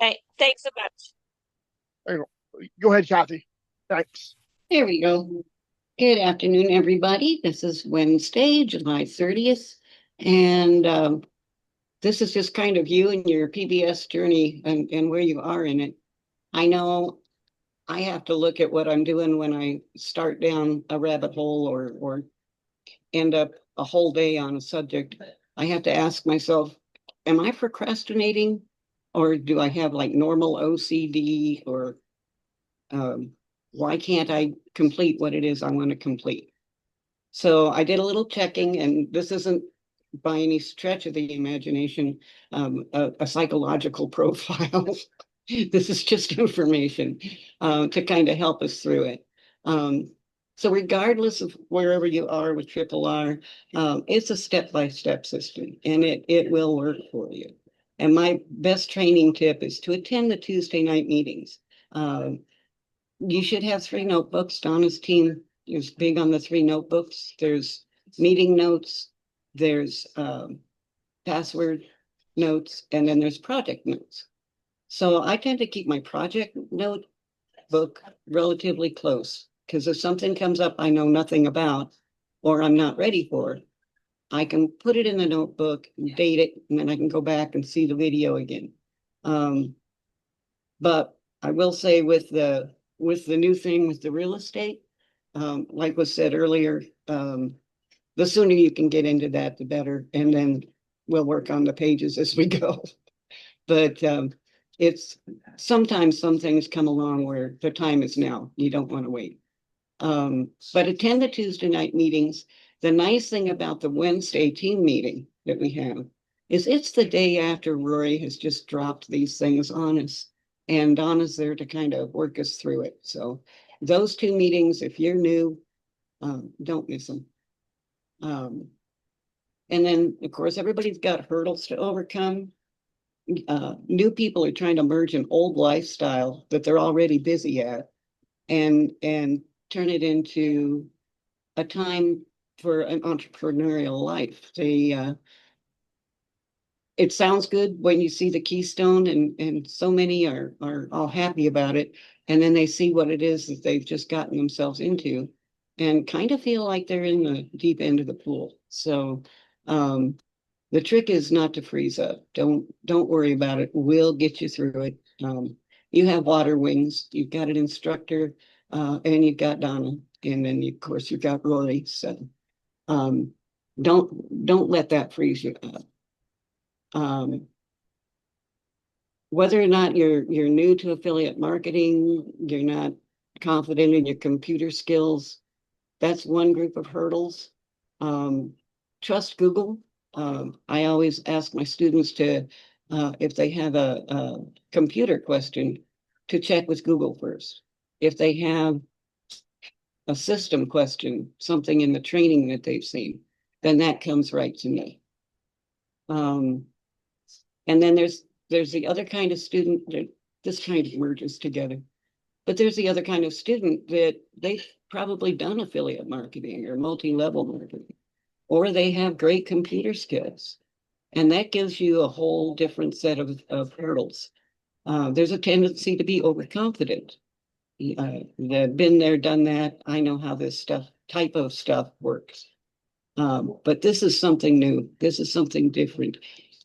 Thanks so much. There you go ahead, Kathy. Thanks. There we go. Good afternoon, everybody. This is Wednesday, July 30th. And this is just kind of you and your PBS journey and where you are in it. I know I have to look at what I'm doing when I start down a rabbit hole or end up a whole day on a subject. I have to ask myself, am I procrastinating or do I have like normal OCD or um, why can't I complete what it is I want to complete? So I did a little checking, and this isn't by any stretch of the imagination a psychological profile. This is just information to kind of help us through it. Um, so regardless of wherever you are with triple R, it's a step-by-step system, and it will work for you. And my best training tip is to attend the Tuesday night meetings. Um, you should have three notebooks. Donna's team is big on the three notebooks. There's meeting notes, there's password notes, and then there's project notes. So I tend to keep my project notebook relatively close because if something comes up I know nothing about or I'm not ready for, I can put it in the notebook, date it, and then I can go back and see the video again. Um, but I will say with the new thing with the real estate, like was said earlier, the sooner you can get into that, the better. And then we'll work on the pages as we go. But it's sometimes some things come along where the time is now. You don't want to wait. But attend the Tuesday night meetings. The nice thing about the Wednesday team meeting that we have is it's the day after Rory has just dropped these things on us. And Donna's there to kind of work us through it. So those two meetings, if you're new, don't miss them. Um, and then, of course, everybody's got hurdles to overcome. New people are trying to merge an old lifestyle that they're already busy at and turn it into a time for an entrepreneurial life. It sounds good when you see the keystone and so many are all happy about it. And then they see what it is that they've just gotten themselves into and kind of feel like they're in the deep end of the pool. So um, the trick is not to freeze up. Don't worry about it. We'll get you through it. You have water wings. You've got an instructor, and you've got Donna, and then of course you've got Rory. So um, don't let that freeze you up. Um, whether or not you're new to affiliate marketing, you're not confident in your computer skills, that's one group of hurdles. Um, trust Google. I always ask my students to, if they have a computer question, to check with Google first. If they have a system question, something in the training that they've seen, then that comes right to me. Um, and then there's the other kind of student that this kind of merges together. But there's the other kind of student that they've probably done affiliate marketing or multi-level marketing, or they have great computer skills. And that gives you a whole different set of hurdles. There's a tendency to be overconfident. I've been there, done that. I know how this type of stuff works. But this is something new. This is something different.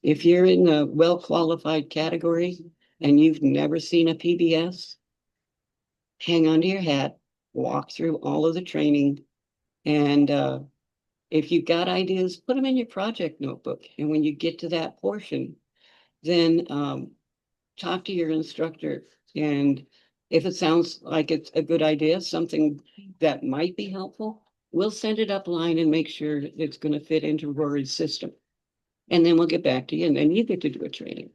If you're in a well-qualified category and you've never seen a PBS, hang on to your hat, walk through all of the training, and if you've got ideas, put them in your project notebook. And when you get to that portion, then talk to your instructor. And if it sounds like it's a good idea, something that might be helpful, we'll send it up line and make sure it's going to fit into Rory's system. And then we'll get back to you, and then you get to do a training.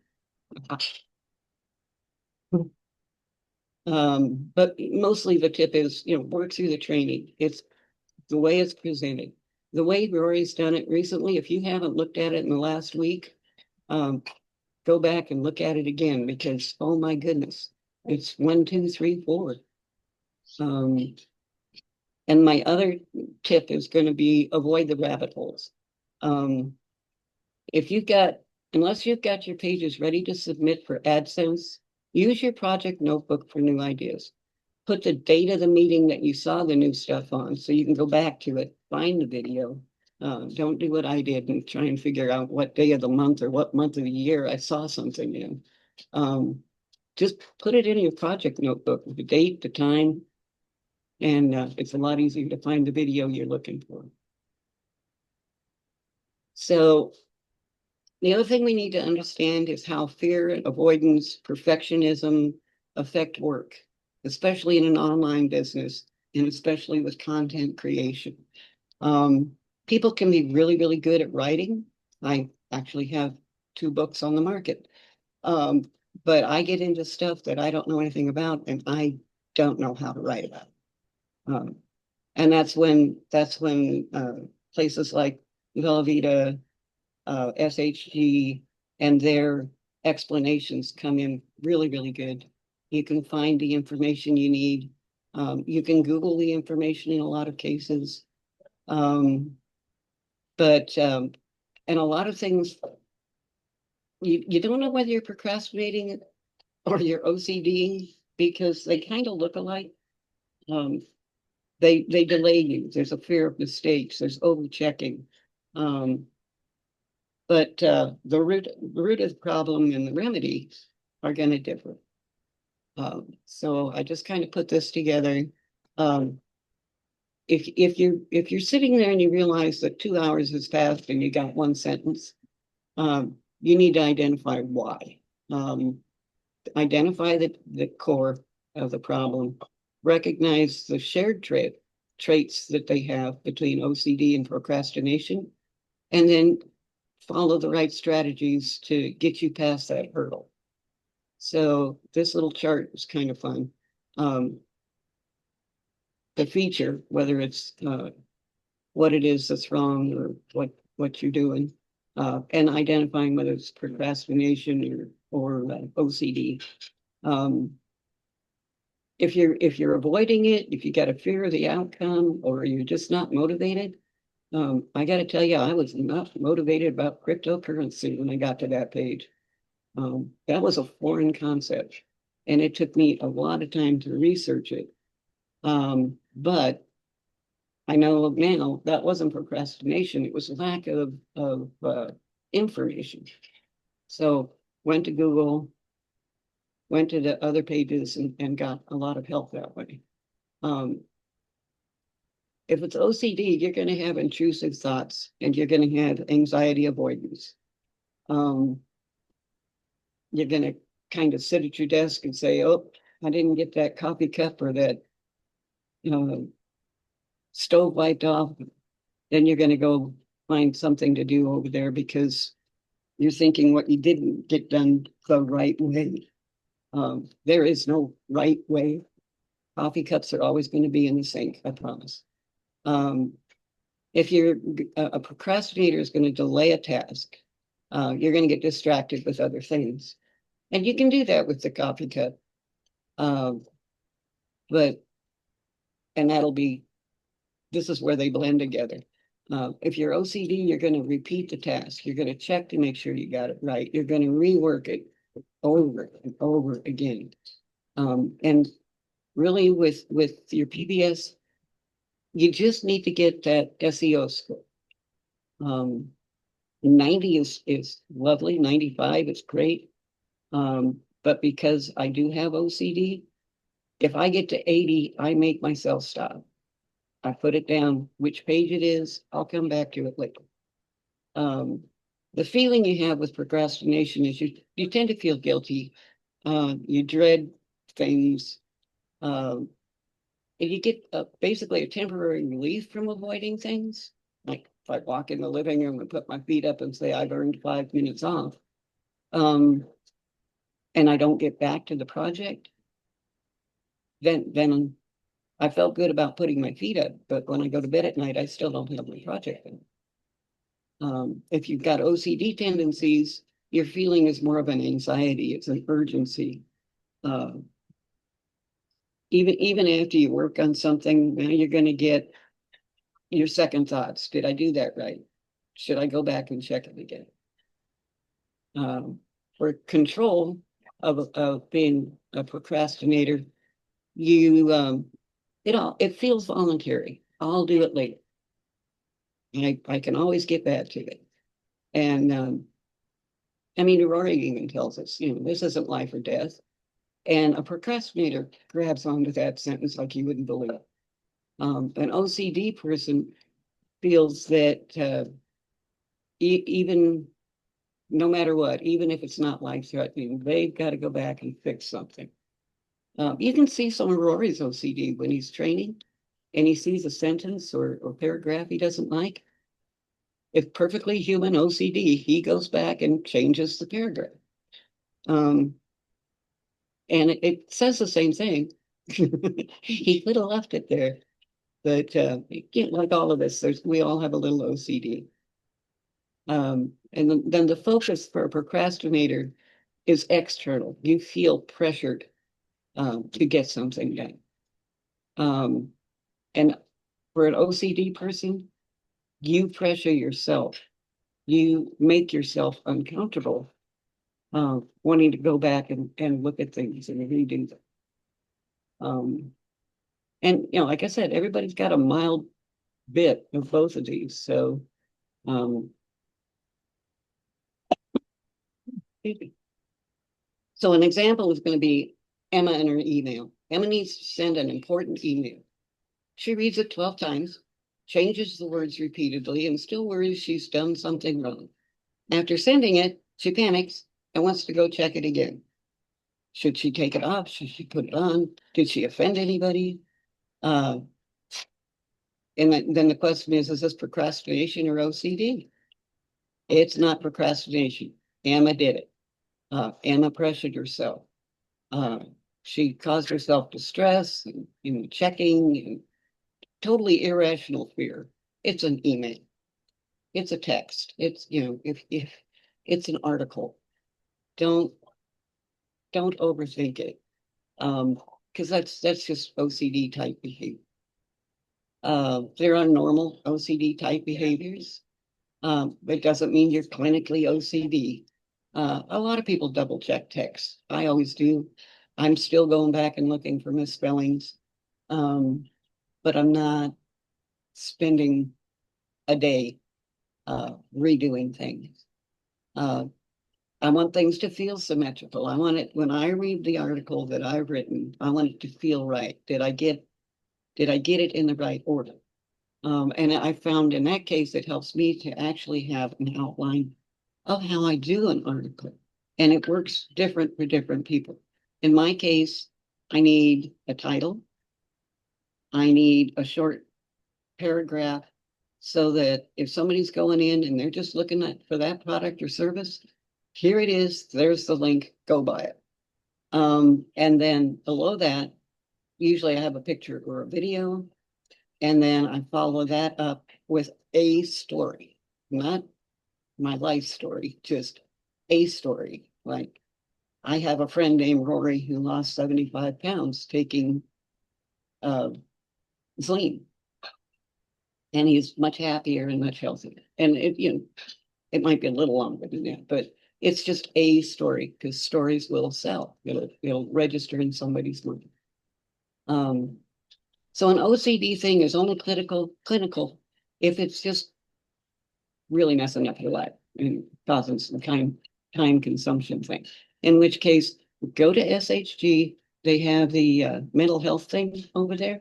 But mostly the tip is, work through the training. It's the way it's presented. The way Rory's done it recently, if you haven't looked at it in the last week, um, go back and look at it again because, oh my goodness, it's one, two, three, four. Um, and my other tip is going to be avoid the rabbit holes. If you've got, unless you've got your pages ready to submit for AdSense, use your project notebook for new ideas. Put the date of the meeting that you saw the new stuff on, so you can go back to it, find the video. Don't do what I did and try and figure out what day of the month or what month of the year I saw something in. Just put it in your project notebook, the date, the time, and it's a lot easier to find the video you're looking for. So the other thing we need to understand is how fear, avoidance, perfectionism affect work, especially in an online business and especially with content creation. People can be really, really good at writing. I actually have 2 books on the market. But I get into stuff that I don't know anything about and I don't know how to write about. Um, and that's when places like Velveeta, SHG, and their explanations come in really, really good. You can find the information you need. You can Google the information in a lot of cases. And a lot of things, you don't know whether you're procrastinating or you're OCD because they kind of look alike. Um, they delay you. There's a fear of mistakes. There's over checking. But the root of the problem and the remedy are going to differ. So I just kind of put this together. Um, if you're sitting there and you realize that 2 hours has passed and you got one sentence, you need to identify why. Identify the core of the problem, recognize the shared traits that they have between OCD and procrastination, and then follow the right strategies to get you past that hurdle. So this little chart is kind of fun. The feature, whether it's what it is that's wrong or what you're doing, and identifying whether it's procrastination or OCD. If you're avoiding it, if you got a fear of the outcome, or you're just not motivated, I got to tell you, I was not motivated about cryptocurrency when I got to that page. That was a foreign concept, and it took me a lot of time to research it. But I know now that wasn't procrastination; it was lack of information. So went to Google, went to the other pages, and got a lot of help that way. If it's OCD, you're going to have intrusive thoughts and you're going to have anxiety avoidance. You're going to kind of sit at your desk and say, oh, I didn't get that coffee cup or that stove wiped off. Then you're going to go find something to do over there because you're thinking what you didn't get done the right way. There is no right way. Coffee cups are always going to be in the sink, I promise. If you're a procrastinator is going to delay a task, you're going to get distracted with other things. And you can do that with the coffee cup. But, and this is where they blend together. If you're OCD, you're going to repeat the task. You're going to check to make sure you got it right. You're going to rework it over and over again. And really with your PBS, you just need to get that SEO score. 90 is lovely, 95 is great. But because I do have OCD, if I get to 80, I make myself stop. I put it down, which page it is, I'll come back to it later. The feeling you have with procrastination is you tend to feel guilty. You dread things. And you get basically a temporary relief from avoiding things. Like if I walk in the living room and put my feet up and say, I've earned 5 minutes off, and I don't get back to the project, then I felt good about putting my feet up. But when I go to bed at night, I still don't have my project done. If you've got OCD tendencies, your feeling is more of an anxiety. It's an urgency. Even after you work on something, now you're going to get your second thoughts. Did I do that right? Should I go back and check it again? For control, of being a procrastinator, you it feels voluntary. I'll do it later. I can always get back to it. And I mean, Rory even tells us, this isn't life or death. And a procrastinator grabs onto that sentence like you wouldn't believe. An OCD person feels that even no matter what, even if it's not life threatening, they've got to go back and fix something. You can see some of Rory's OCD when he's training and he sees a sentence or paragraph he doesn't like. If perfectly human OCD, he goes back and changes the paragraph. Um, and it says the same thing. He could have left it there, but like all of us, we all have a little OCD. And then the focus for a procrastinator is external. You feel pressured to get something done. And for an OCD person, you pressure yourself. You make yourself uncomfortable, wanting to go back and look at things and redo them. Um, and like I said, everybody's got a mild bit of both of these. So um, so an example is going to be Emma and her email. Emma needs to send an important email. She reads it 12 times, changes the words repeatedly, and still worries she's done something wrong. After sending it, she panics and wants to go check it again. Should she take it off? Should she put it on? Did she offend anybody? Uh, and then the question is this procrastination or OCD? It's not procrastination. Emma did it. Emma pressured herself. Uh, she caused herself distress and checking and totally irrational fear. It's an email. It's a text. It's, if it's an article, don't don't overthink it. Because that's just OCD type behavior. There are normal OCD type behaviors. It doesn't mean you're clinically OCD. A lot of people double check texts. I always do. I'm still going back and looking for misspellings. Um, but I'm not spending a day redoing things. Uh, I want things to feel symmetrical. I want it when I read the article that I've written, I want it to feel right. Did I get it in the right order? And I found in that case, it helps me to actually have an outline of how I do an article. And it works different for different people. In my case, I need a title. I need a short paragraph so that if somebody's going in and they're just looking for that product or service, here it is, there's the link, go buy it. And then below that, usually I have a picture or a video, and then I follow that up with a story, not my life story, just a story. Like I have a friend named Rory who lost 75 pounds taking uh, Zlean, and he's much happier and much healthier. And it might be a little longer than that, but it's just a story because stories will sell. It'll register in somebody's mind. Um, so an OCD thing is only clinical if it's just really messing up your life and causing some time consumption thing. In which case, go to SHG. They have the mental health thing over there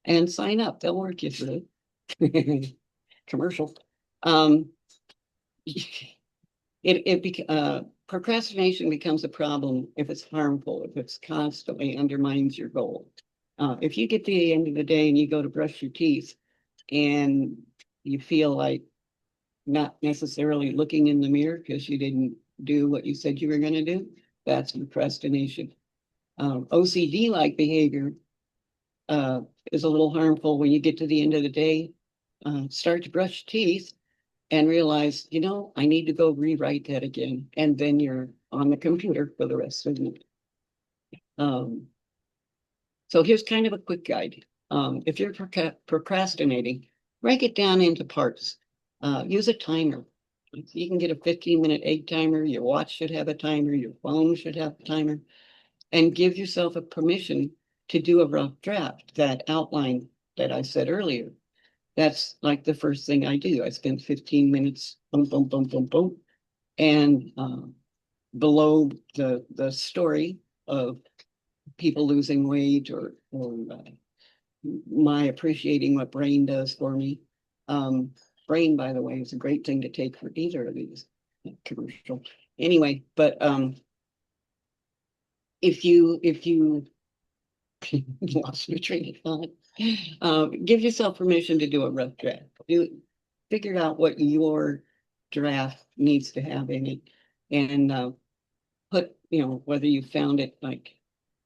and sign up. They'll work you through it. Commercial. Um, procrastination becomes a problem if it's harmful, if it's constantly undermines your goal. If you get to the end of the day and you go to brush your teeth and you feel like not necessarily looking in the mirror because you didn't do what you said you were going to do, that's procrastination. OCD-like behavior is a little harmful when you get to the end of the day. Start to brush teeth and realize, I need to go rewrite that again. And then you're on the computer for the rest of the night. So here's kind of a quick guide. If you're procrastinating, break it down into parts. Use a timer. You can get a 15-minute egg timer. Your watch should have a timer. Your phone should have a timer. And give yourself a permission to do a rough draft, that outline that I said earlier. That's like the first thing I do. I spend 15 minutes, boom, boom, boom, boom, boom. And below the story of people losing weight or my appreciating what brain does for me. Brain, by the way, is a great thing to take for either of these commercial. Anyway, but if you lost your train of thought, give yourself permission to do a rough draft. Figure out what your draft needs to have in it, and put, whether you found it like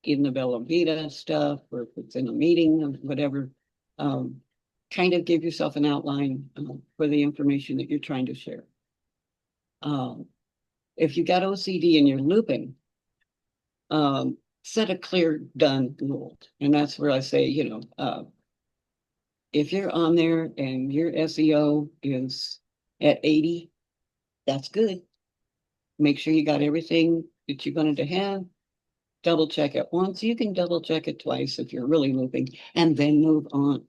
in the Bella Vita stuff or if it's in a meeting or whatever, kind of give yourself an outline for the information that you're trying to share. If you got OCD and you're looping, set a clear done rule. And that's where I say, if you're on there and your SEO is at 80, that's good. Make sure you got everything that you're going to have. Double check it once. You can double check it twice if you're really looping, and then move on.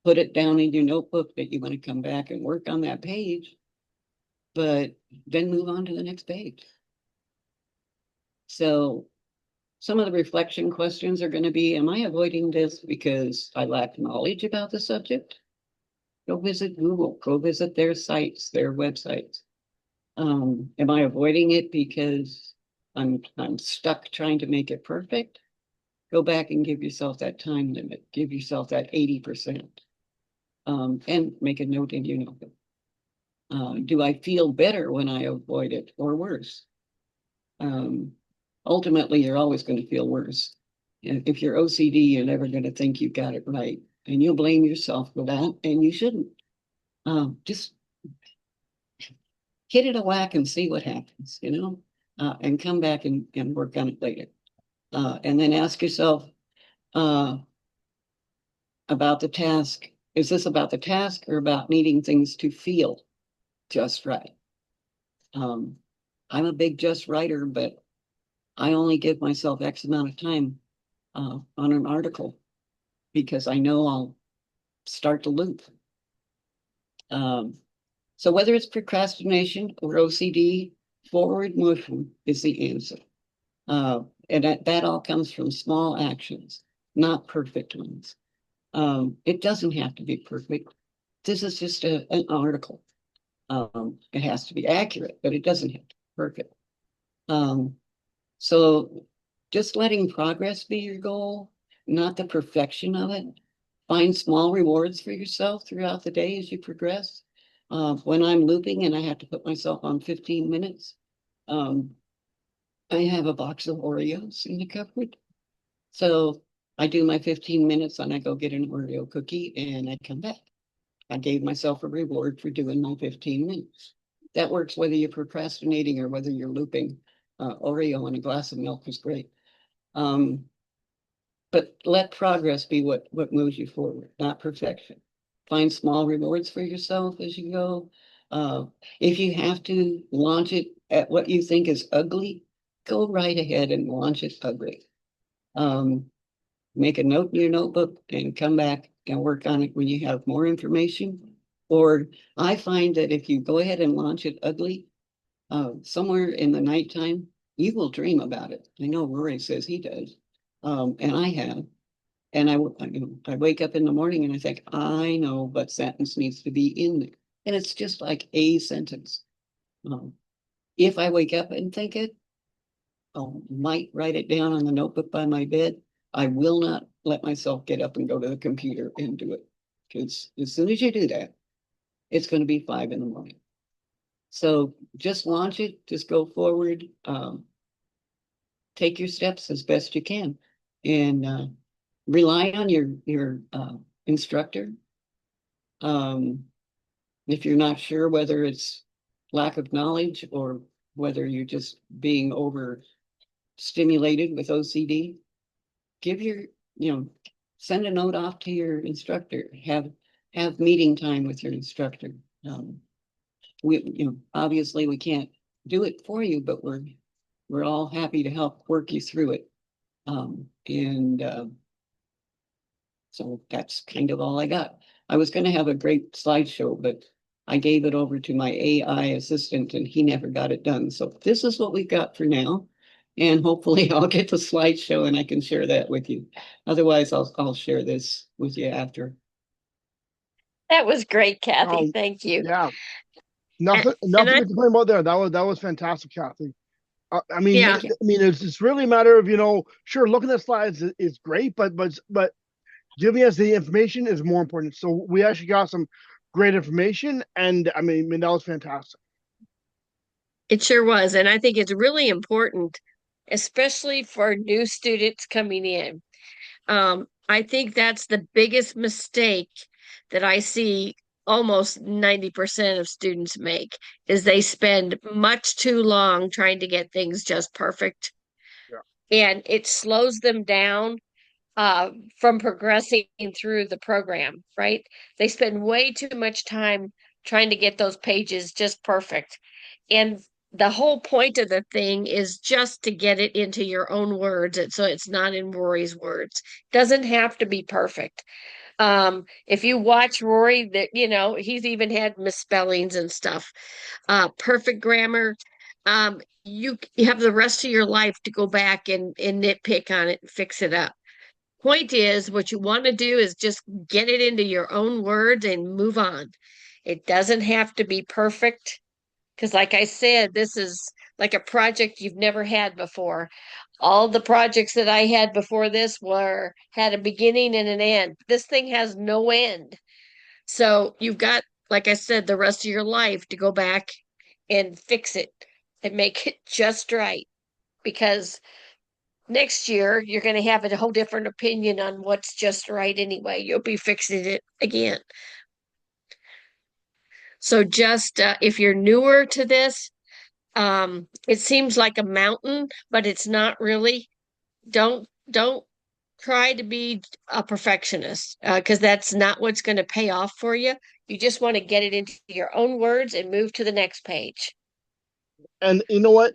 Put it down in your notebook that you want to come back and work on that page, but then move on to the next page. So some of the reflection questions are going to be, am I avoiding this because I lack knowledge about the subject? Go visit Google, go visit their sites, their websites. Am I avoiding it because I'm stuck trying to make it perfect? Go back and give yourself that time limit. Give yourself that 80%. And make a note in your notebook. Do I feel better when I avoid it or worse? Ultimately, you're always going to feel worse. If you're OCD, you're never going to think you got it right. And you'll blame yourself for that, and you shouldn't. Just hit it a whack and see what happens, and come back and work on it later. And then ask yourself about the task. Is this about the task or about needing things to feel just right? I'm a big just writer, but I only give myself X amount of time on an article because I know I'll start to loop. So whether it's procrastination or OCD, forward motion is the answer. And that all comes from small actions, not perfect ones. It doesn't have to be perfect. This is just an article. It has to be accurate, but it doesn't have to be perfect. So just letting progress be your goal, not the perfection of it. Find small rewards for yourself throughout the day as you progress. When I'm looping and I have to put myself on 15 minutes, I have a box of Oreos in the cupboard. So I do my 15 minutes and I go get an Oreo cookie and I come back. I gave myself a reward for doing my 15 minutes. That works whether you're procrastinating or whether you're looping. Oreo and a glass of milk is great. But let progress be what moves you forward, not perfection. Find small rewards for yourself as you go. If you have to launch it at what you think is ugly, go right ahead and launch it ugly. Make a note in your notebook and come back and work on it when you have more information. Or I find that if you go ahead and launch it ugly, somewhere in the nighttime, you will dream about it. I know Rory says he does. And I have. And I wake up in the morning and I think, I know what sentence needs to be in there. And it's just like a sentence. If I wake up and think it, I might write it down on the notebook by my bed. I will not let myself get up and go to the computer and do it. Because as soon as you do that, it's going to be 5 a.m. So just launch it, just go forward, take your steps as best you can, and rely on your instructor. If you're not sure whether it's lack of knowledge or whether you're just being overstimulated with OCD, send a note off to your instructor. Have meeting time with your instructor. obviously we can't do it for you, but we're all happy to help work you through it. And so that's kind of all I got. I was going to have a great slideshow, but I gave it over to my AI assistant and he never got it done. So this is what we've got for now. And hopefully I'll get the slideshow and I can share that with you. Otherwise, I'll share this with you after. That was great, Cathy. Um, Thank you. yeah, And, nothing I, to complain about there. That was fantastic, Cathy. yeah, It's really a matter of, sure, looking at slides is great, but giving us the information is more important. So we actually got some great information, and that was fantastic. it sure was. And I think it's really important, especially for new students coming in. I think that's the biggest mistake that I see almost 90% of students make is they spend much too long trying to get things just perfect. Yeah. And it slows them down from progressing through the program, right? They spend way too much time trying to get those pages just perfect. And the whole point of the thing is just to get it into your own words. And so it's not in Rory's words. Doesn't have to be perfect. If you watch Rory, that he's even had misspellings and stuff. Perfect grammar. You have the rest of your life to go back and nitpick on it and fix it up. Point is, what you want to do is just get it into your own words and move on. It doesn't have to be perfect because, like I said, this is like a project you've never had before. All the projects that I had before this had a beginning and an end. This thing has no end. So you've got, like I said, the rest of your life to go back and fix it and make it just right because next year you're going to have a whole different opinion on what's just right anyway. You'll be fixing it again. So just if you're newer to this, it seems like a mountain, but it's not really. Don't try to be a perfectionist because that's not what's going to pay off for you. You just want to get it into your own words and move to the next page. And you know what?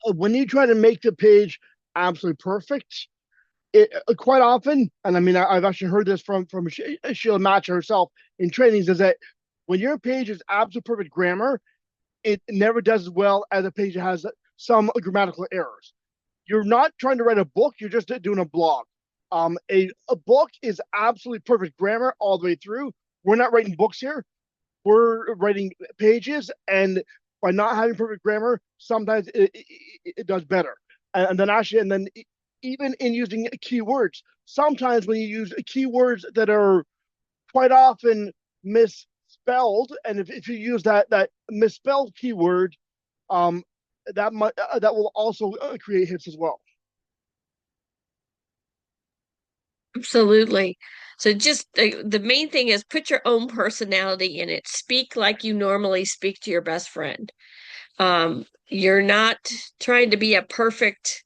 When you try to make the page absolutely perfect, it quite often, and I've actually heard this from Sheila Matcher herself in trainings, is that when your page is absolute perfect grammar, it never does as well as a page that has some grammatical errors. You're not trying to write a book; you're just doing a blog. A book is absolutely perfect grammar all the way through. We're not writing books here; we're writing pages, and by not having perfect grammar, sometimes it does better. And then even in using keywords, sometimes when you use keywords that are quite often misspelled, and if you use that misspelled keyword, um, that will also create hits as well. Absolutely. So just the main thing is put your own personality in it. Speak like you normally speak to your best friend. You're not trying to be a perfect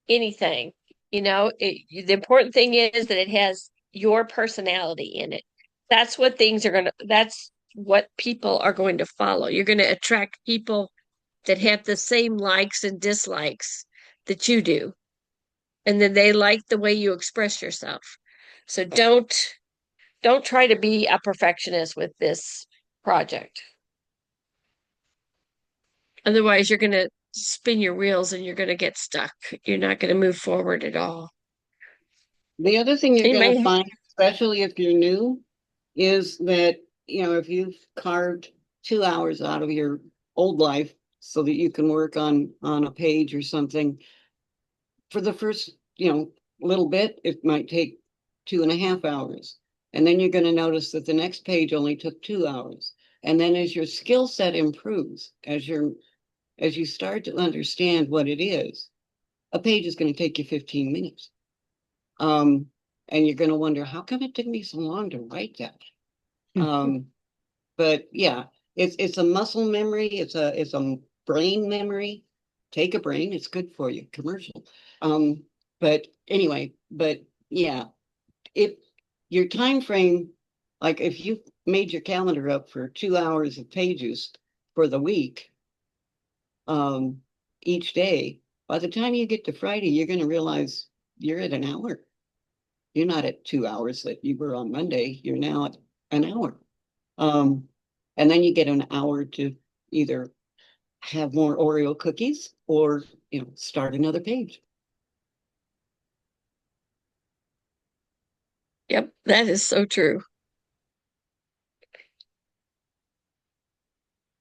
anything. The important thing is that it has your personality in it. That's what people are going to follow. You're going to attract people that have the same likes and dislikes that you do. And then they like the way you express yourself. So don't try to be a perfectionist with this project. Otherwise, you're going to spin your wheels and you're going to get stuck. You're not going to move forward at all. The other thing you're going to Anyway, find, especially if you're new, is that, if you've carved 2 hours out of your old life so that you can work on a page or something, for the first, little bit, it might take 2.5 hours. And then you're going to notice that the next page only took 2 hours. And then as your skill set improves, as you start to understand what it is, a page is going to take you 15 minutes. And you're going to wonder, how come it took me so long to write that? But yeah, it's a muscle memory. It's a brain memory. Take a brain. It's good for you. Commercial. But anyway, but yeah, if your time frame, like if you made your calendar up for 2 hours of pages for the week, um, each day, by the time you get to Friday, you're going to realize you're at an hour. You're not at 2 hours that you were on Monday. You're now at an hour. Um, and then you get an hour to either have more Oreo cookies or, start another page. Yep, that is so true.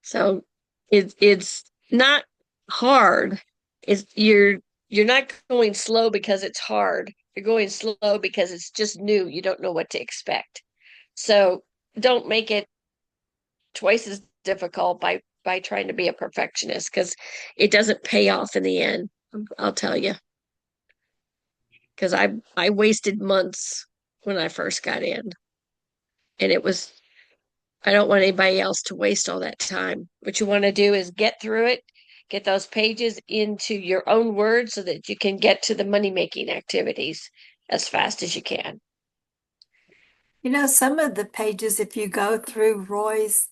So it's not hard. It's you're not going slow because it's hard. You're going slow because it's just new. You don't know what to expect. So don't make it twice as difficult by trying to be a perfectionist because it doesn't pay off in the end. I'll tell you. Because I wasted months when I first got in, and it was I don't want anybody else to waste all that time. What you want to do is get through it, get those pages into your own words so that you can get to the money making activities as fast as you can. Some of the pages, if you go through Roy's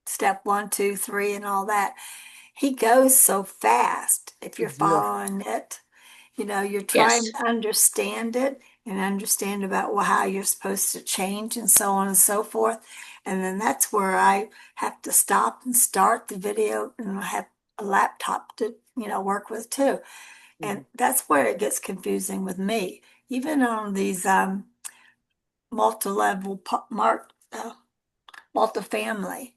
step 1, 2, 3, and all that, he goes so fast if you're Yeah. following it. You're trying Yes, to understand it and understand about how you're supposed to change and so on and so forth. And then that's where I have to stop and start the video, and I have a laptop to, work with too. And that's where it gets confusing with me. Even on these multi-level multifamily.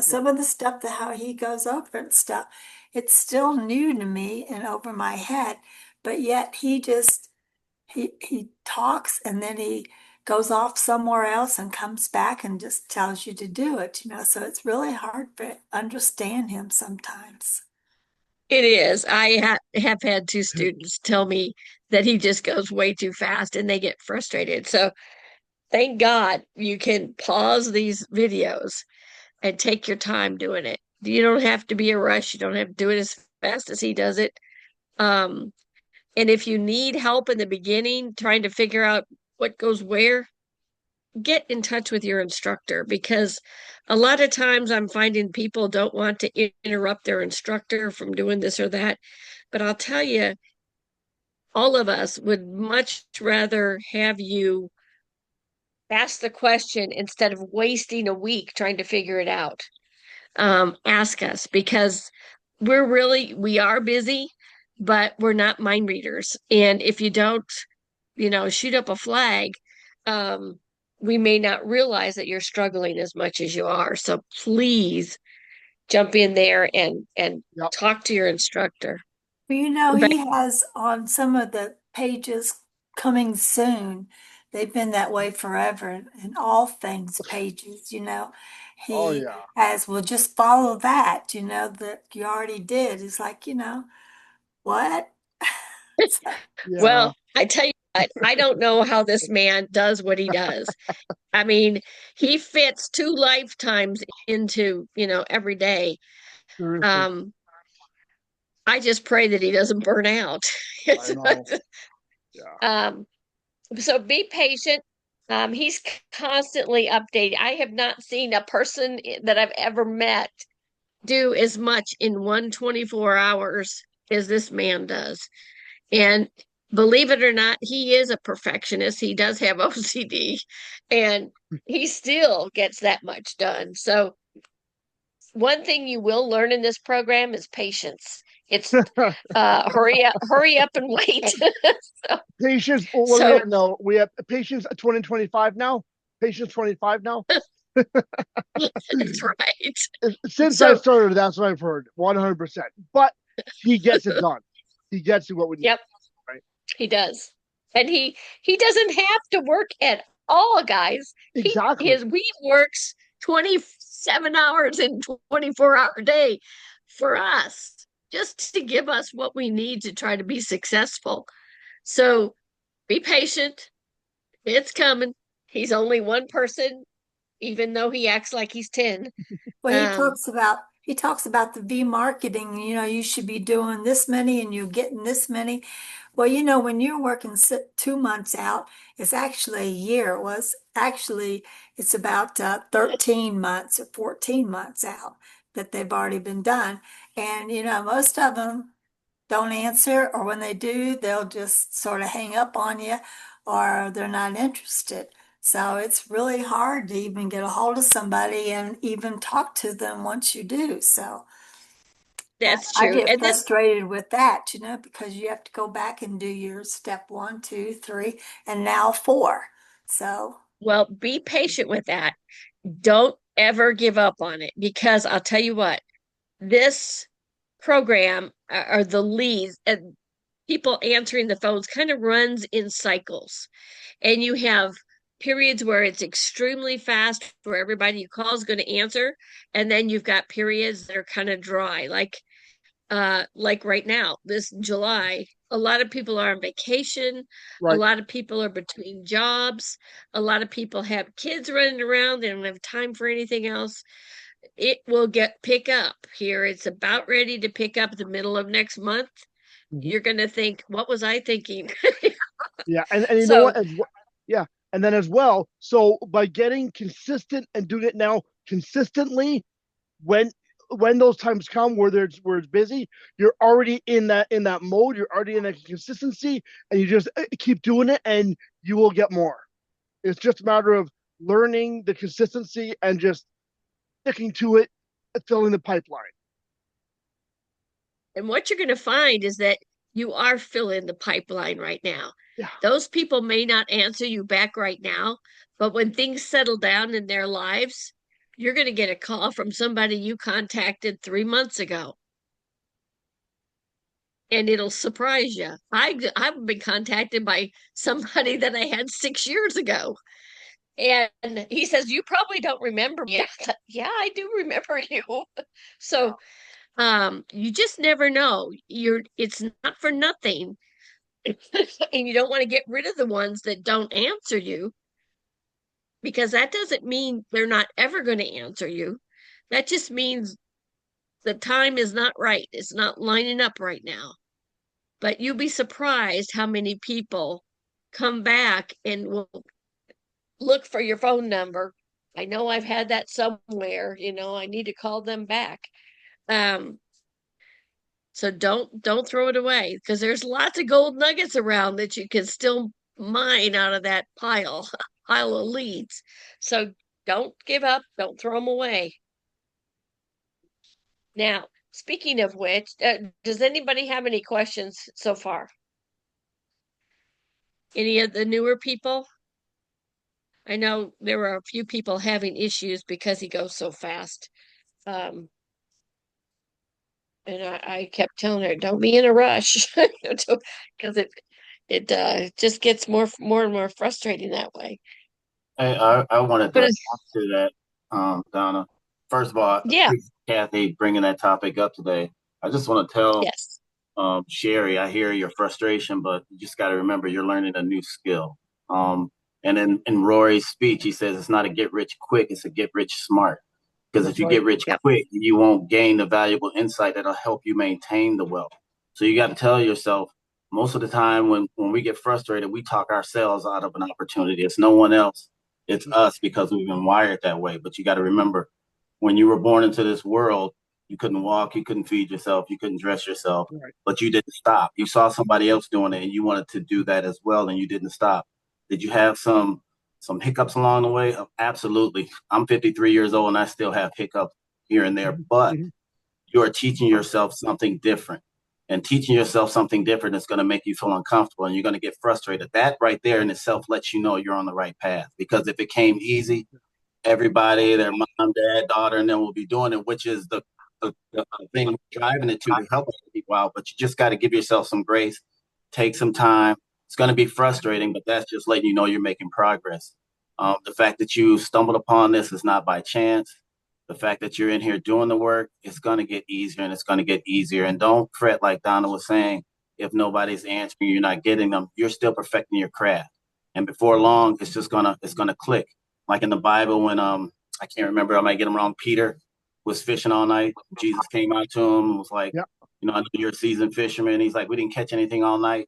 Some of the stuff that how he goes over and stuff, it's still new to me and over my head, but yet he talks and then he goes off somewhere else and comes back and just tells you to do it. So it's really hard to understand him sometimes. it is. I have had two students tell me that he just goes way too fast and they get frustrated. So thank God you can pause these videos and take your time doing it. You don't have to be a rush. You don't have to do it as fast as he does it. Um, and if you need help in the beginning trying to figure out what goes where, get in touch with your instructor because a lot of times I'm finding people don't want to interrupt their instructor from doing this or that. But I'll tell you, all of us would much rather have you ask the question instead of wasting a week trying to figure it out. Ask us because we are busy, but we're not mind readers. And if you don't, shoot up a flag, um, we may not realize that you're struggling as much as you are. So please jump in there and Yep. talk to your instructor. Well, But he has on some of the pages coming soon. They've been that way forever in all things pages. Oh He yeah. has, well, just follow that, that you already did. It's like, what? So, Yeah. well, I tell you what, I don't know how this man does what he does. I mean, he fits two lifetimes into, every day. Seriously. Um, I just pray that he doesn't burn out. I know. Yeah. um, so be patient. He's constantly updating. I have not seen a person that I've ever met do as much in 124 hours as this man does. And believe it or not, he is a perfectionist. He does have OCD and he still gets that much done. So one thing you will learn in this program is patience. It's hurry up and wait. so, Patience. What do we so have now? We have patience 2025 now. Patience 25 now. that's right. Since I So started, that's what I've heard. 100%. But he gets it done. He gets what we need. yep, Right. he does. And he doesn't have to work at all, guys. Exactly. We works 27 hours in 24-hour day for us, just to give us what we need to try to be successful. So be patient. It's coming. He's only one person, even though he acts like he's 10. well, Um, he talks about the V marketing, you should be doing this many and you're getting this many. Well, when you're working 2 months out, it's actually a year. It's about 13 months or 14 months out that they've already been done. And, most of them don't answer, or when they do, they'll just sort of hang up on you, or they're not interested. So it's really hard to even get a hold of somebody and even talk to them once you do. So That's I true. get And then, frustrated with that, because you have to go back and do your step 1, 2, 3, and now 4. So, well, be patient with that. Don't ever give up on it, because I'll tell you what, this program or the leads and people answering the phones kind of runs in cycles. And you have periods where it's extremely fast, where everybody you call is going to answer. And then you've got periods that are kind of dry, like right now, this July. A lot of people are on vacation. A Right. lot of people are between jobs. A lot of people have kids running around. They don't have time for anything else. It will pick up here. It's about ready to pick up the middle of next month. Mhm. You're going to think, what was I thinking? Yeah, and you know So what? Yeah, and then as well. So by getting consistent and doing it now consistently, when those times come where it's busy, you're already in that mode. You're already in that consistency, and you just keep doing it, and you will get more. It's just a matter of learning the consistency and just sticking to it, filling the pipeline. and what you're going to find is that you are filling the pipeline right now. Yeah, Those people may not answer you back right now, but when things settle down in their lives, you're going to get a call from somebody you contacted 3 months ago, and it'll surprise you. I've been contacted by somebody that I had 6 years ago, and he says, "You probably don't remember me." Yeah, I do remember you. So you just never know. It's not for nothing. And you don't want to get rid of the ones that don't answer you, because that doesn't mean they're not ever going to answer you. That just means the time is not right. It's not lining up right now. But you'll be surprised how many people come back and will look for your phone number. I know I've had that somewhere, I need to call them back. Um, So don't throw it away, because there's lots of gold nuggets around that you can still mine out of that pile of leads. So don't give up, don't throw them away. Now, speaking of which, does anybody have any questions so far? Any of the newer people? I know there were a few people having issues because he goes so fast. Um, and I kept telling her, don't be in a rush, because it just gets more and more frustrating that way. Hey, I wanted to But respond to that, Donna. First of all, I yeah, appreciate Kathy bringing that topic up today. I just want to tell yes, Sherry, I hear your frustration, but you just got to remember you're learning a new skill. And in Rory's speech, he says it's not a get rich quick, it's a get rich smart. Because if you get rich yep. quick, you won't gain the valuable insight that'll help you maintain the wealth. So you got to tell yourself, most of the time when we get frustrated, we talk ourselves out of an opportunity. It's no one else. It's us, because we've been wired that way. But you got to remember, when you were born into this world, you couldn't walk, you couldn't feed yourself, you couldn't dress yourself, right. but you didn't stop. You saw somebody else doing it and you wanted to do that as well, and you didn't stop. Did you have some hiccups along the way? Absolutely. I'm 53 years old and I still have hiccups here and there, but Mhm. you are teaching yourself something different. And teaching yourself something different is going to make you feel uncomfortable and you're going to get frustrated. That right there in itself lets you know you're on the right path. Because if it came easy, everybody, their mom, dad, daughter, and then will be doing it, which is the thing we're driving it to help people out. But you just got to give yourself some grace, take some time. It's going to be frustrating, but that's just letting you know you're making progress. The fact that you stumbled upon this is not by chance. The fact that you're in here doing the work, it's going to get easier and it's going to get easier. And don't fret, like Donna was saying, if nobody's answering, you're not getting them. You're still perfecting your craft, and before long, it's gonna click. Like in the Bible, when I can't remember, I might get them wrong. Peter was fishing all night. Jesus came out to him and was like, Yeah. I know you're a seasoned fisherman. He's like, we didn't catch anything all night.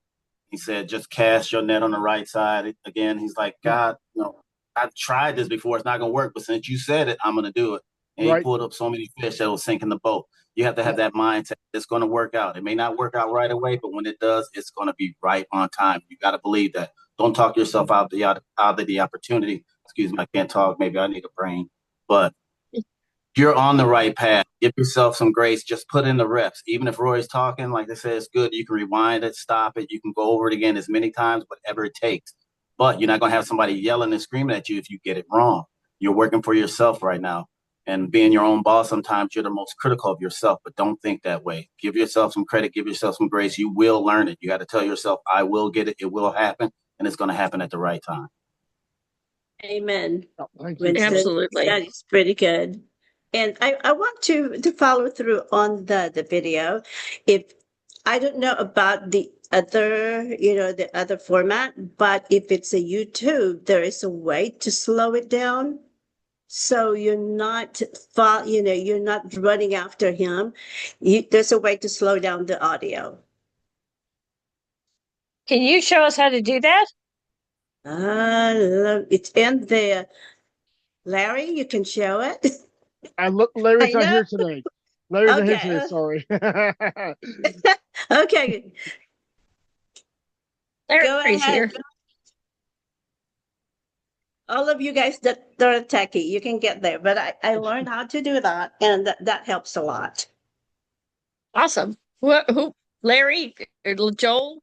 He said, just cast your net on the right side. Again, he's like, God, I've tried this before. It's not going to work. But since you said it, I'm going to do it. And he Right. pulled up so many fish that was sinking the boat. You have to have that mindset. It's going to work out. It may not work out right away, but when it does, it's going to be right on time. You got to believe that. Don't talk yourself out of the opportunity. Excuse me, I can't talk. Maybe I need a brain. But you're on the right path. Give yourself some grace. Just put in the reps. Even if Roy's talking, like I said, it's good. You can rewind it, stop it. You can go over it again as many times, whatever it takes. But you're not going to have somebody yelling and screaming at you if you get it wrong. You're working for yourself right now. And being your own boss, sometimes you're the most critical of yourself, but don't think that way. Give yourself some credit. Give yourself some grace. You will learn it. You got to tell yourself, I will get it. It will happen. And it's going to happen at the right time. Amen. Oh, thank you. Winston, Absolutely. that is pretty good. And I want to follow through on the video. If I don't know about the other, the other format, but if it's a YouTube, there is a way to slow it down. So you're not you're not running after him. There's a way to slow down the audio. Can you show us how to do that? It's in there. Larry, you can show it. Larry's I not know. here today. Larry's not here Okay. today. Sorry. Okay, go Larry's ahead. here. All of you guys that are techie, you can get there. But I learned how to do that, and that helps a lot. Awesome. Who? Larry or Joel?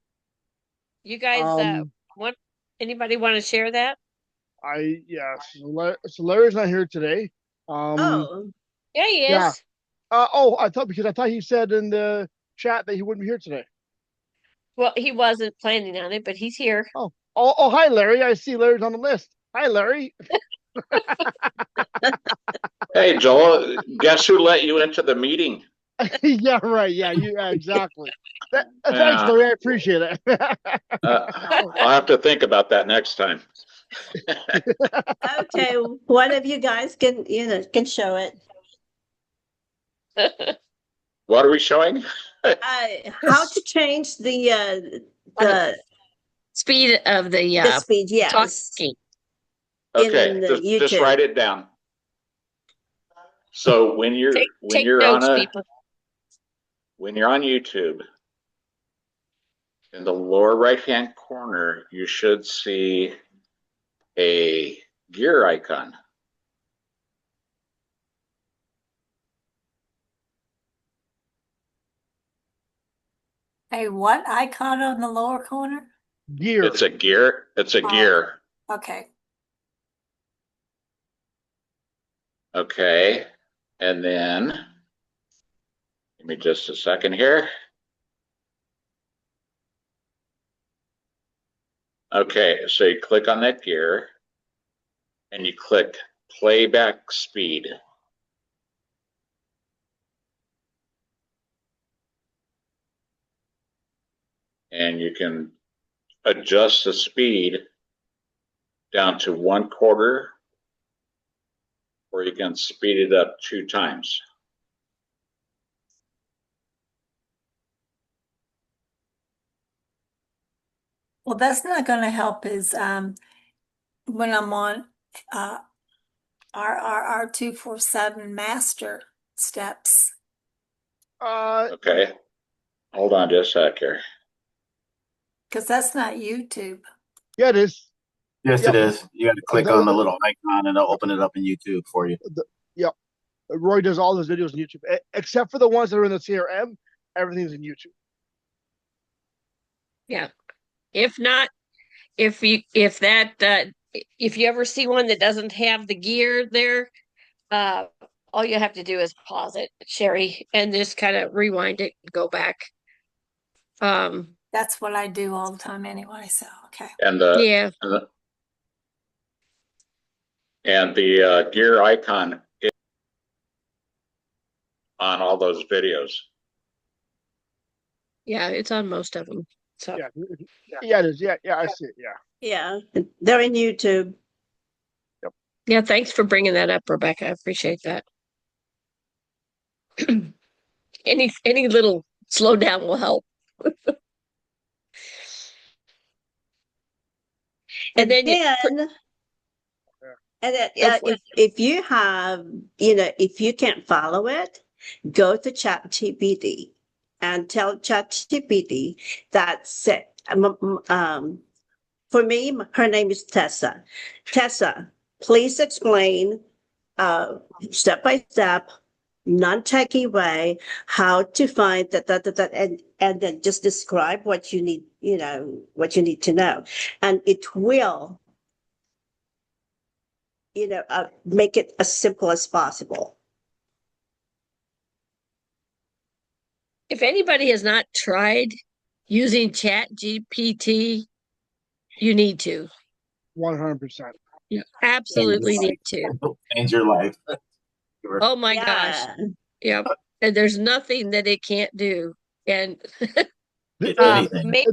You guys, anybody want to share that? So Larry's not here today. Oh, Yeah, he is. Yeah. I thought he said in the chat that he wouldn't be here today. Well, he wasn't planning on it, but he's here. Oh, hi, Larry. I see Larry's on the list. Hi, Larry. Hey, Joel, guess who let you into the meeting? Yeah, right. Yeah, exactly. Thanks, Larry. I appreciate it. I'll have to think about that next time. okay. One of you guys can show it. What are we showing? How to change the Speed of the speed? Yes. talking. Okay, just write it down. So when you're notes, on people. when you're on YouTube, in the lower right-hand corner, you should see a gear icon. A what icon on the lower corner? Gear. It's a gear. It's a gear. Okay. Okay. And then, give me just a second here. Okay, so you click on that gear and you click playback speed. And you can adjust the speed down to 1/4, or you can speed it up 2 times. Well, that's not going to help is when I'm on our 247 master steps. Okay, hold on just a sec here. Because that's not YouTube. Yeah, it is. Yes, Yep. it is. You got to click on the little icon and it'll open it up in YouTube for you. Yep. Roy does all those videos on YouTube, except for the ones that are in the CRM. Everything's in YouTube. Yeah. If not, if you ever see one that doesn't have the gear there, all you have to do is pause it, Sherry, and just kind of rewind it and go back. That's what I do all the time anyway. So okay. And yeah. And the gear icon is on all those videos. Yeah, it's on most of them. So yeah, it is. Yeah, I see it. Yeah, they're in YouTube. yeah, thanks for bringing that up, Rebecca. I appreciate that. Any little slowdown will help. And And then then, and then go for it. if you have, if you can't follow it, go to ChatGPT and tell ChatGPT that for me, her name is Tessa. Tessa, please explain step by step, non-techie way, how to find that, and then just describe what you need, what you need to know. And it will, make it as simple as possible. If anybody has not tried using Chat GPT, you need to. 100%. You Change your absolutely life. need to. Change your life. Oh my gosh. Yeah. Yep. And there's nothing that it can't do. And If Uh, anything. maybe,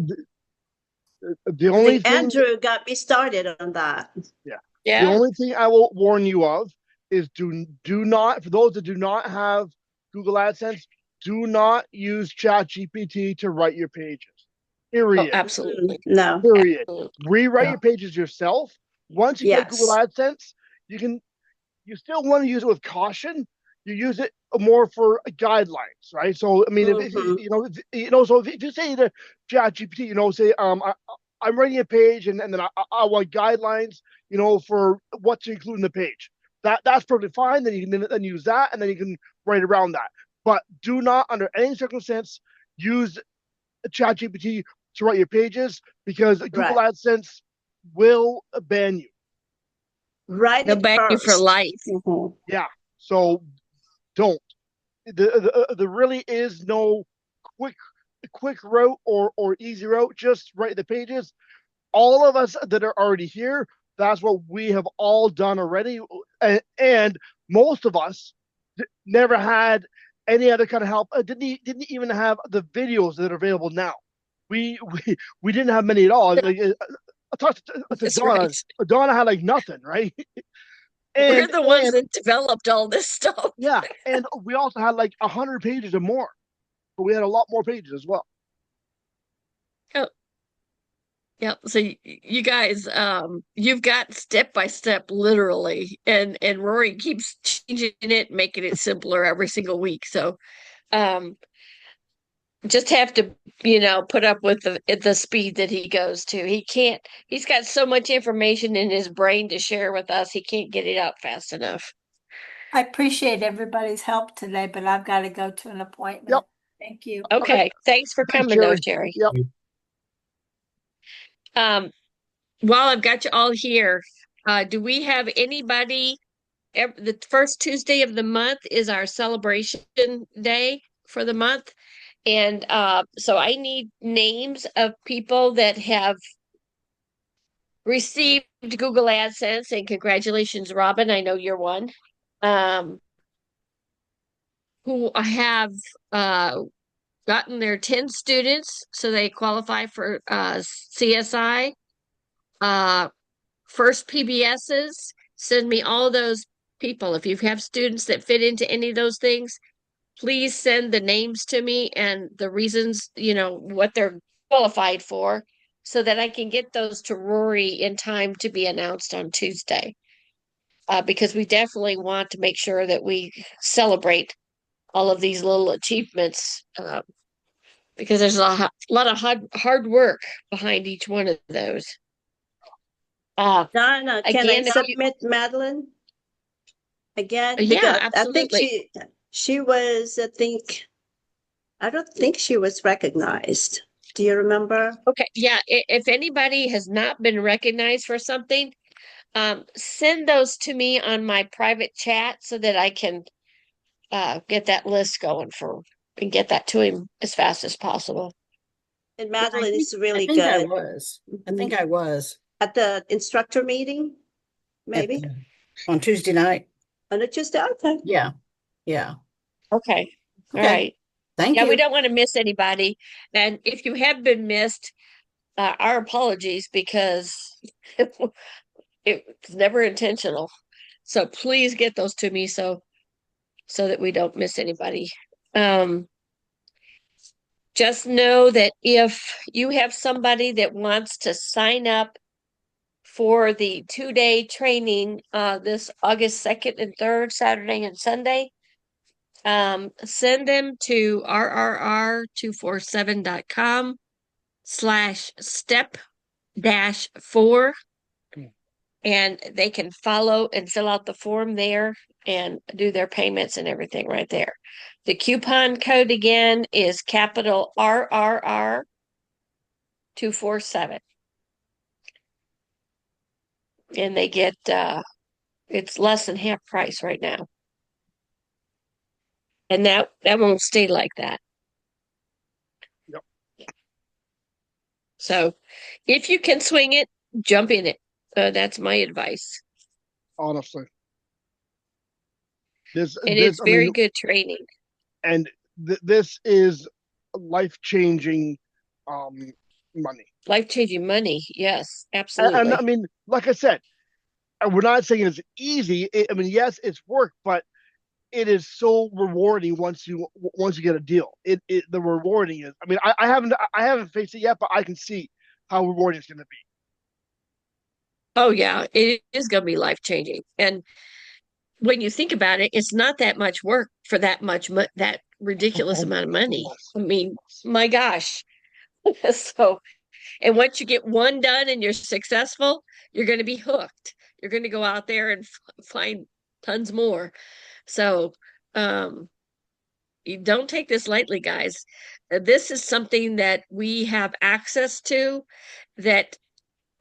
the I only think thing, Andrew got me started on that. the yeah. only thing I will warn you of is do not, for those that do not have Google AdSense, do not use ChatGPT to write your pages. Oh, Period. absolutely. No. Period. Absolutely. Rewrite Yeah. your pages yourself. Once you get Google Yes. AdSense, you still want to use it with caution. You use it more for guidelines, right? So I mean, if Mhm. so if you say to ChatGPT, say I'm writing a page and then I want guidelines, for what to include in the page. That's perfectly fine. Then you can then use that, and then you can write around that. But do not, under any circumstance, use ChatGPT to write your pages, because Google Right. AdSense will ban you. Write They'll it ban you for first. life. Mhm. Yeah. So don't. There really is no quick quick route or easy route. Just write the pages. All of us that are already here, that's what we have all done already, and most of us never had any other kind of help. Didn't even have the videos that are available now. We didn't have many at all. Like, I talked to That's Donna. right. Donna had like nothing, right? We're and the ones and that developed all this stuff. yeah, and we also had like 100 pages or more, but we had a lot more pages as well. Oh, yeah. So you guys, you've got step by step, literally, and Rory keeps changing it, making it simpler every single week. So, um, just have to, put up with the speed that he goes to. He can't. He's got so much information in his brain to share with us. He can't get it out fast enough. I appreciate everybody's help today, but I've got to go to an Yep. appointment. Thank you. Okay. Thanks for Thanks, coming, though, Sherry. Sherry. Yep. Um, while I've got you all here, do we have anybody? The first Tuesday of the month is our celebration day for the month. And so I need names of people that have received Google AdSense, and congratulations, Robin. I know you're one. Um, who have gotten their 10 students, so they qualify for CSI. First PBSs, send me all those people. If you have students that fit into any of those things, please send the names to me and the reasons, what they're qualified for, so that I can get those to Rory in time to be announced on Tuesday. Because we definitely want to make sure that we celebrate all of these little achievements, because there's a lot of hard work behind each one of those. Donna, can I Again, submit Madeline again? yeah, Because I think absolutely. she was, I don't think she was recognized. Do you remember? Okay, yeah. If anybody has not been recognized for something, send those to me on my private chat so that I can get that list going and get that to him as fast as possible. And Yeah, Madeline is I really think I good. was. I Mhm. think I was At the instructor meeting, at maybe on Tuesday night. on a Tuesday. Okay. Yeah. Yeah. Okay. All Okay. right. Thank Yeah, we you. don't want to miss anybody. And if you have been missed, our apologies, because it's never intentional. So please get those to me so so that we don't miss anybody. Just know that if you have somebody that wants to sign up for the 2-day training this August 2nd and 3rd, Saturday and Sunday, send them to rrr247.com/step-4, and they can follow and fill out the form there and do their payments and everything right there. The coupon code again is capital RRR247. And they get it's less than half price right now. And that won't stay like that. Yep. So if you can swing it, jump in it. That's my advice. Honestly. And it's very good training. And this is life-changing money. Life-changing money. Yes, absolutely. And I mean, like I said, we're not saying it's easy. I mean, yes, it's work, but it is so rewarding once you get a deal. The rewarding is. I mean, I haven't faced it yet, but I can see how rewarding it's going to be. Oh yeah, it is going to be life-changing. And when you think about it, it's not that much work for that ridiculous amount of money. I mean, my gosh. So, and once you get one done and you're successful, you're going to be hooked. You're going to go out there and find tons more. So, you don't take this lightly, guys. This is something that we have access to that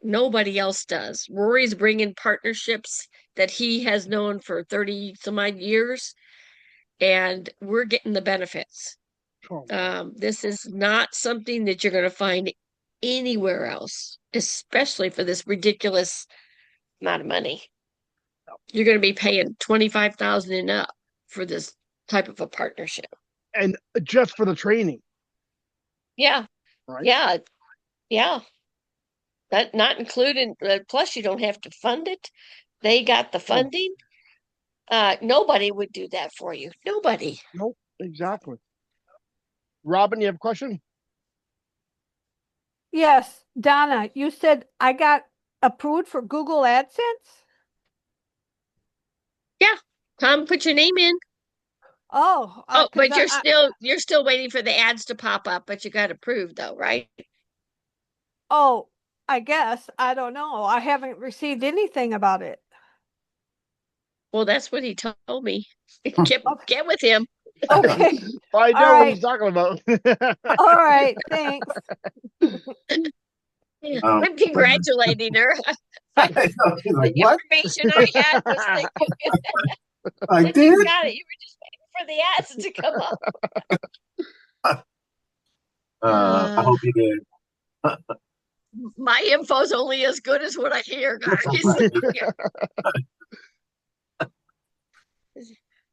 nobody else does. Rory's bringing partnerships that he has known for 30 some odd years, and we're getting the benefits. This is not something that you're going to find anywhere else, especially for this ridiculous amount of money. You're going to be paying $25,000 and up for this type of a partnership. And just for the training. Yeah. Right? Yeah. Yeah. That not including, plus you don't have to fund it. They got the funding. Nobody would do that for you. Nobody. Nope, exactly. Robin, you have a question? Yes, Donna, you said I got approved for Google AdSense? Yeah. Tom, put your name in. Oh, But you're still waiting for the ads to pop up, but you got approved though, right? Oh, I guess. I don't know. I haven't received anything about it. Well, that's what he told me. Get with him. Okay. Find out what he's talking about. All right, thanks. I'm congratulating her. The information I had was thinking. I did. You got it. You were just waiting for the ads to come up. I hope you did. My info's only as good as what I hear, guys.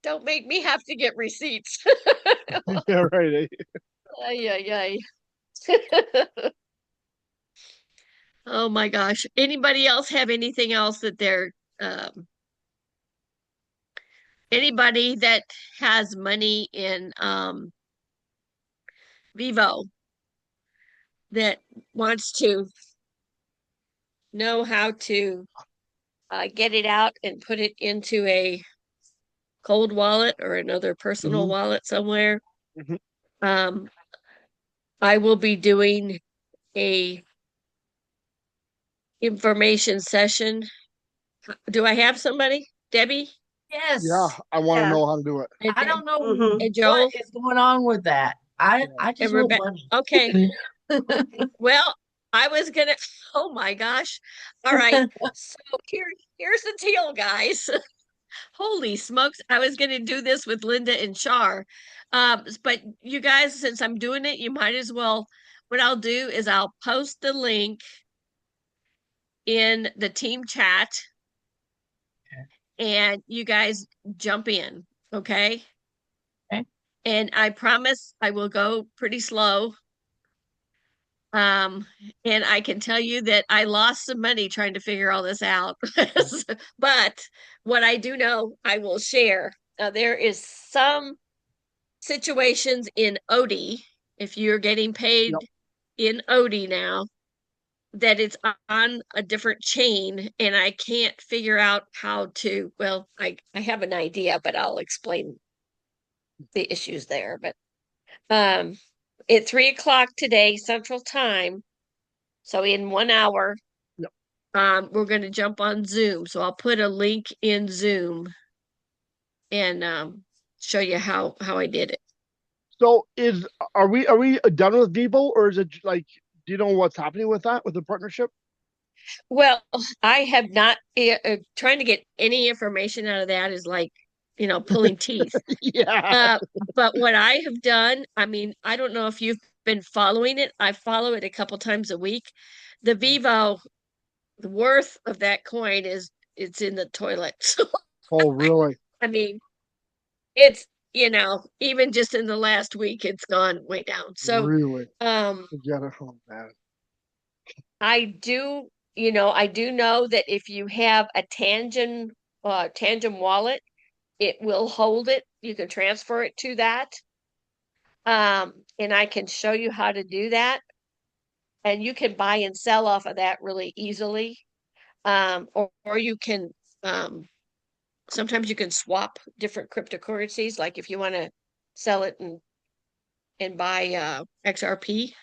Don't make me have to get receipts. Yeah, right. Ay. Oh my gosh. Anybody else have anything else that they're anybody that has money in Vivo that wants to know how to get it out and put it into a cold wallet or another personal wallet somewhere. I will be doing a information session. Do I have somebody? Debbie? Yes. Yeah, I want to know how to do it. I don't know And Joel? what is going on with that. I just want money. Okay. Well, I was gonna. Oh my gosh! All right. So here's the deal, guys. Holy smokes! I was gonna do this with Linda and Char, but you guys, since I'm doing it, you might as well. What I'll do is I'll post the link in the team chat, and you guys jump in, okay? Okay. And I promise I will go pretty slow. And I can tell you that I lost some money trying to figure all this out. But what I do know, I will share. there is some situations in OD, if you're getting paid Yep. in OD now, that it's on a different chain, and I can't figure out how to, well, I have an idea, but I'll explain the issues there. But at 3 o'clock today, Central Time, so in 1 hour, Yep. we're going to jump on Zoom. So I'll put a link in Zoom and show you how I did it. So are we done with Vivo, or is it like, do you know what's happening with that, with the partnership? Well, I have not trying to get any information out of that is like, pulling teeth. Yeah. But what I have done, I mean, I don't know if you've been following it. I follow it a couple times a week. The Vivo, the worth of that coin is it's in the toilet. So Oh, really? I mean, it's, even just in the last week, it's gone way down. So Really? um Forget it. Oh, man. I do, I do know that if you have a Tangent wallet, it will hold it. You can transfer it to that. And I can show you how to do that. And you can buy and sell off of that really easily. Or you can sometimes you can swap different cryptocurrencies, like if you want to sell it and buy XRP,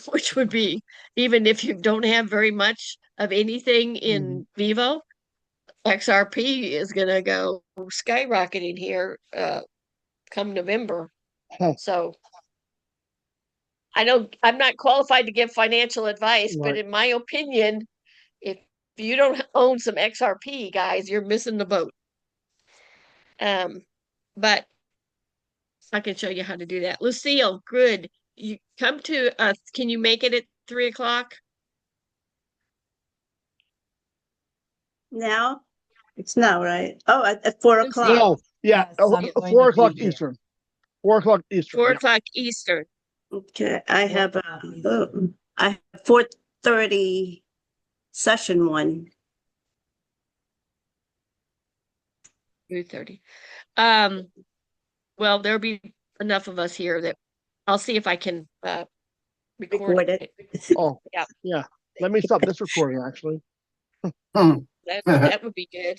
which would be, even if you don't have very much of anything in Vivo, XRP is gonna go skyrocketing here come November. Huh. So I'm not qualified to give financial advice, but Right. in my opinion, if you don't own some XRP, guys, you're missing the boat. But I can show you how to do that. Lucille, good. You come to us. Can you make it at 3 o'clock? Now? It's now, right? Oh, at 4 o'clock. No, yeah, Yes, I'm going 4 to o'clock be there. Eastern. 4 o'clock Eastern. 4 o'clock Eastern. Okay, I have I have 4:30 session one. 3:30. Well, there'll be enough of us here that I'll see if I can record Record it. Oh, Yeah, yeah. Let me stop this recording, actually. that would be good.